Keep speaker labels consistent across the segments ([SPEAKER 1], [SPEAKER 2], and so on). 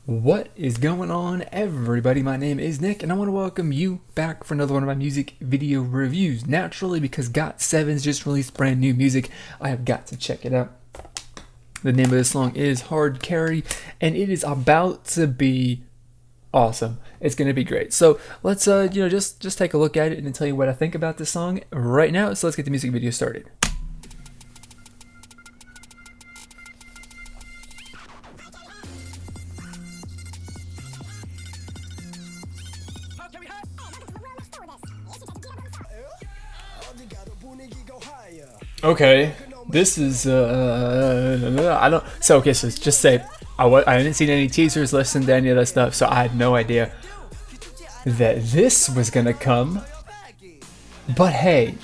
[SPEAKER 1] What is going on, everybody? My name is Nick, and I want to welcome you back for another one of my music video reviews. Naturally, because GOT7's just released brand new music, I have got to check it out. The name of this song is Hardcarry, and it is about to be awesome. It's gonna be great. So let's just take a look at it and then tell you what I think about this song right now. So let's get the music video started. Okay, this is I don't. So okay, so just say I didn't see any teasers, listened to any of that stuff, so I had no idea that this was gonna come. But hey,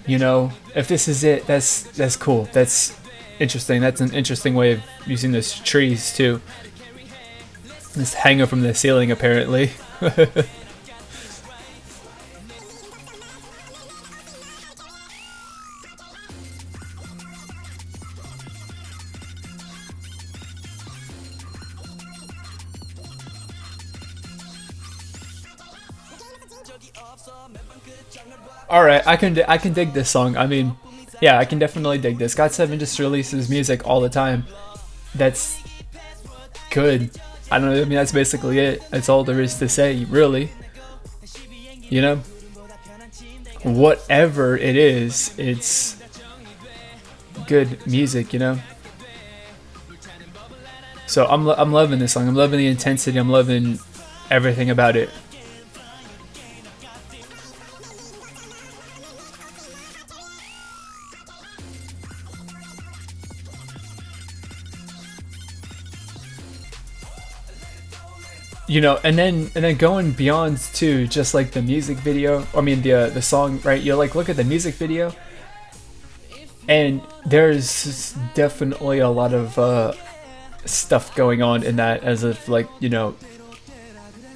[SPEAKER 1] you know, if this is it, that's cool. That's interesting. That's an interesting way of using those trees too. This hanger from the ceiling, apparently. All right, I can dig this song. I mean, yeah, I can definitely dig this. GOT7 just releases music all the time. That's good. I don't know. I mean, that's basically it. That's all there is to say, really. You know, whatever it is, it's good music. You know. So I'm loving this song. I'm loving the intensity. I'm loving everything about it. You know, and then going beyond to just like the music video. I mean the song, right? You like look at the music video, and there's definitely a lot of stuff going on in that, as if like, you know,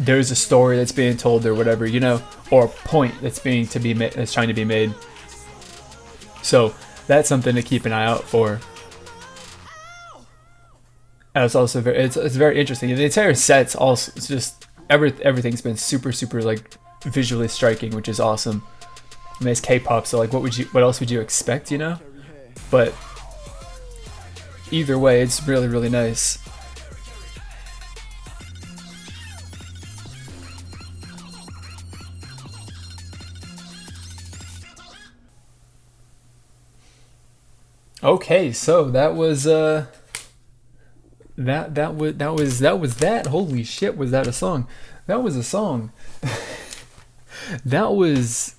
[SPEAKER 1] there's a story that's being told or whatever, you know, or a point that's trying to be made. So that's something to keep an eye out for. And it's also it's very interesting. The entire set's also, it's just everything's been super like visually striking, which is awesome. I mean, it's K-pop, so like what else would you expect, you know? But either way, it's really nice. Okay, so that was that. Holy shit, was that a song? That was a song. that was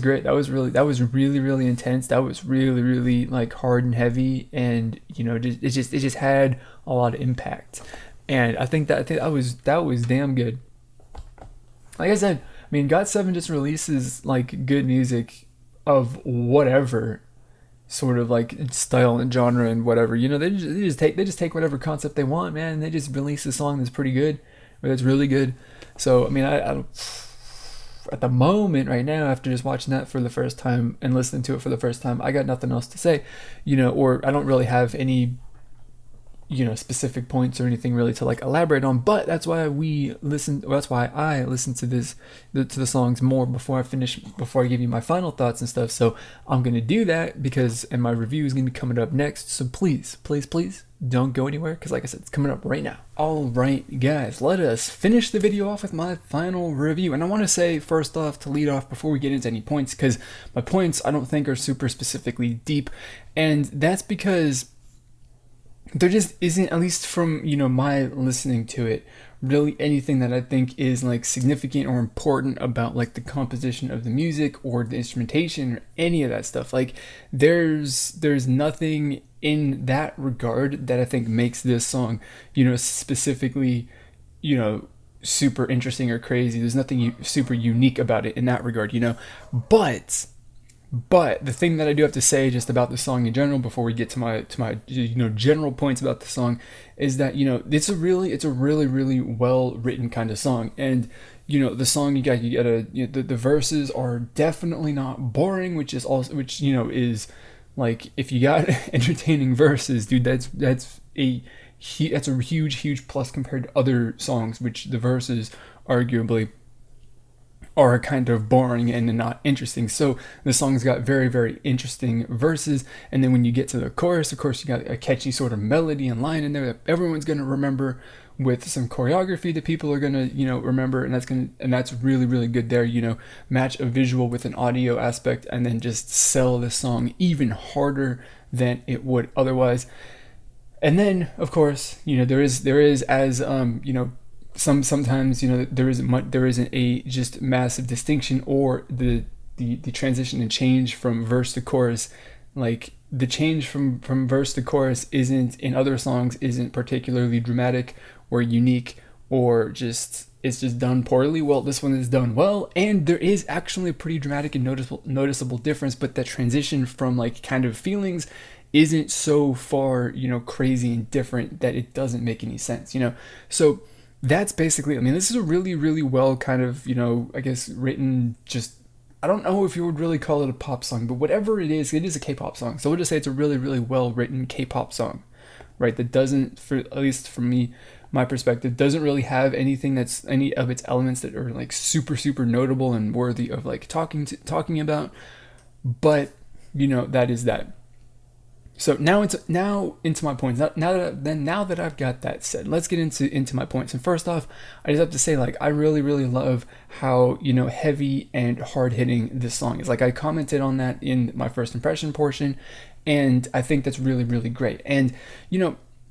[SPEAKER 1] great. That was really intense. That was really like hard and heavy, and you know, it just had a lot of impact. And I think that was damn good. Like I said, I mean, GOT7 just releases like good music of whatever sort of like style and genre and whatever, you know. They just take whatever concept they want, man, and they just release a song that's pretty good or that's really good. So I mean, I don't, at the moment right now, after just watching that for the first time and listening to it for the first time, I got nothing else to say, you know, or I don't really have any, you know, specific points or anything really to like elaborate on. But that's why I listen to the songs more before I give you my final thoughts and stuff. So I'm gonna do that and my review is gonna be coming up next. So please don't go anywhere, because like I said, it's coming up right now. All right, guys, let us finish the video off with my final review. And I want to say first off, to lead off before we get into any points, because my points I don't think are super specifically deep, and that's because there just isn't, at least from, you know, my listening to it, really anything that I think is like significant or important about like the composition of the music or the instrumentation or any of that stuff. Like there's nothing in that regard that I think makes this song, you know, specifically, you know, super interesting or crazy. There's nothing super unique about it in that regard, you know. But the thing that I do have to say just about the song in general before we get to my you know, general points about the song is that, you know, it's a really well written kind of song. And you know, the song you got the verses are definitely not boring, which you know is like, if you got entertaining verses, dude, that's a that's a huge plus compared to other songs, which the verses arguably are kind of boring and not interesting. So the song's got very interesting verses, and then when you get to the chorus, of course, you got a catchy sort of melody and line in there that everyone's going to remember, with some choreography that people are going to, remember, and that's really good there. Match a visual with an audio aspect, and then just sell the song even harder than it would otherwise. And then, of course, there is as sometimes there isn't a just massive distinction, or the transition and change from verse to chorus. Like, the change from verse to chorus in other songs isn't particularly dramatic or unique, or it's just done poorly. Well, this one is done well, and there is actually a pretty dramatic and noticeable difference, but that transition from like kind of feelings isn't so far crazy and different that it doesn't make any sense. So that's basically, this is a really well kind of, I guess, written, just, I don't know if you would really call it a pop song, but whatever it is a K-pop song. So we'll just say it's a really well written K-pop song, right? That doesn't, at least from my perspective, doesn't really have anything that's any of its elements that are like super notable and worthy of like talking about. But that is that. So now into my points. Now that I've got that said, let's get into my points. And first off, I just have to say, like, I really love how heavy and hard hitting this song is. Like, I commented on that in my first impression portion, and I think that's really great. And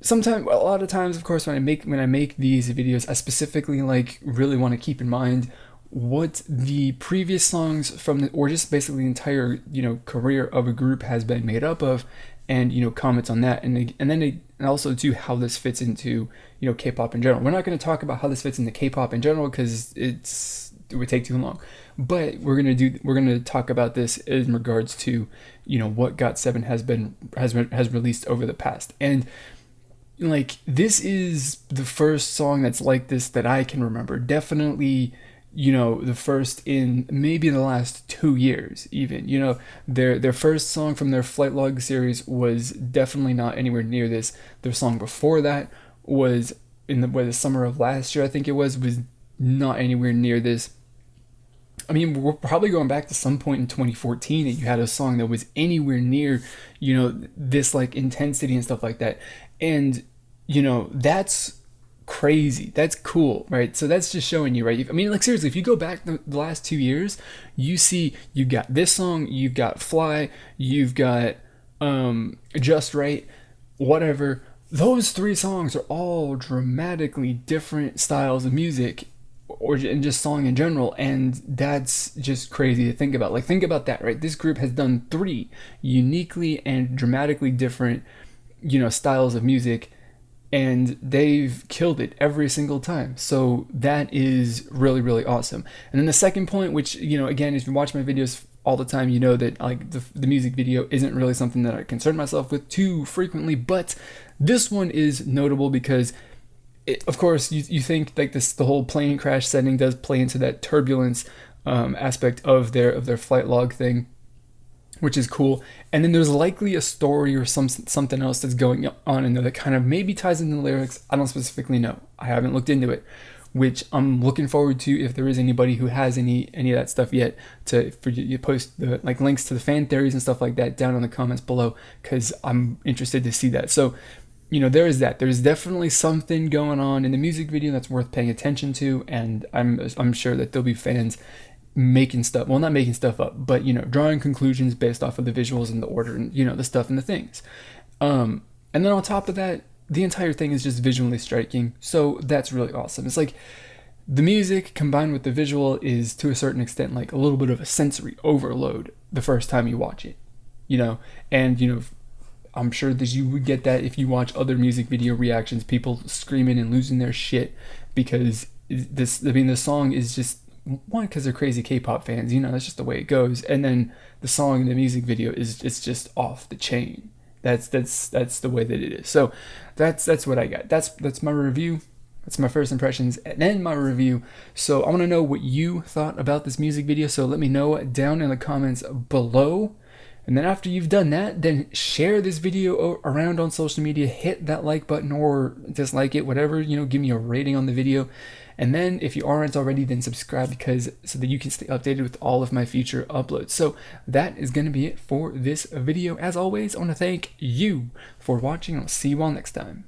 [SPEAKER 1] sometimes, a lot of times, of course, when I make these videos, I specifically like really want to keep in mind what the previous songs or just basically the entire career of a group has been made up of, and comments on that, and then also too how this fits into K-pop in general. We're not going to talk about how this fits into K-pop in general because it would take too long, but we're going to talk about this in regards to what GOT7 has released over the past. And like, this is the first song that's like this that I can remember. Definitely the first in maybe the last 2 years even. Their first song from their Flight Log series was definitely not anywhere near this. Their song before that was in the summer of last year, I think it was not anywhere near this. We're probably going back to some point in 2014 and you had a song that was anywhere near this like intensity and stuff like that. And that's crazy. That's cool, right? So that's just showing you, right? Like, seriously, if you go back the last 2 years, you see you've got this song, you've got Fly, you've got Just Right, whatever. Those 3 songs are all dramatically different styles of music, and just song in general, and that's just crazy to think about. Like, think about that, right? This group has done 3 uniquely and dramatically different styles of music, and they've killed it every single time. So that is really awesome. And then the second point, which again, if you watch my videos all the time, that like the music video isn't really something that I concern myself with too frequently, but this one is notable because of course you think like the whole plane crash setting does play into that turbulence aspect of their flight log thing, which is cool. And then there's likely a story or something else that's going on in there that kind of maybe ties into the lyrics. I don't specifically know. I haven't looked into it, which I'm looking forward to. If there is anybody who has any of that stuff yet, for you post the like links to the fan theories and stuff like that down in the comments below, because I'm interested to see that. So there is that. There's definitely something going on in the music video that's worth paying attention to, and I'm sure that there'll be fans making stuff, well, not making stuff up, but drawing conclusions based off of the visuals and the order and the stuff and the things. And then on top of that, the entire thing is just visually striking, so that's really awesome. It's like the music combined with the visual is to a certain extent like a little bit of a sensory overload the first time you watch it, and I'm sure that you would get that if you watch other music video reactions, people screaming and losing their shit because the song is just, one, because they're crazy K-pop fans, that's just the way it goes. And then the song in the music video it's just off the chain. That's the way that it is. So that's what I got. That's my review. That's my first impressions and then my review. So I want to know what you thought about this music video. So let me know down in the comments below. And then after you've done that, then share this video around on social media, hit that like button or dislike it, whatever, give me a rating on the video. And then if you aren't already, then subscribe so that you can stay updated with all of my future uploads. So that is going to be it for this video. As always, I want to thank you for watching. I'll see you all next time.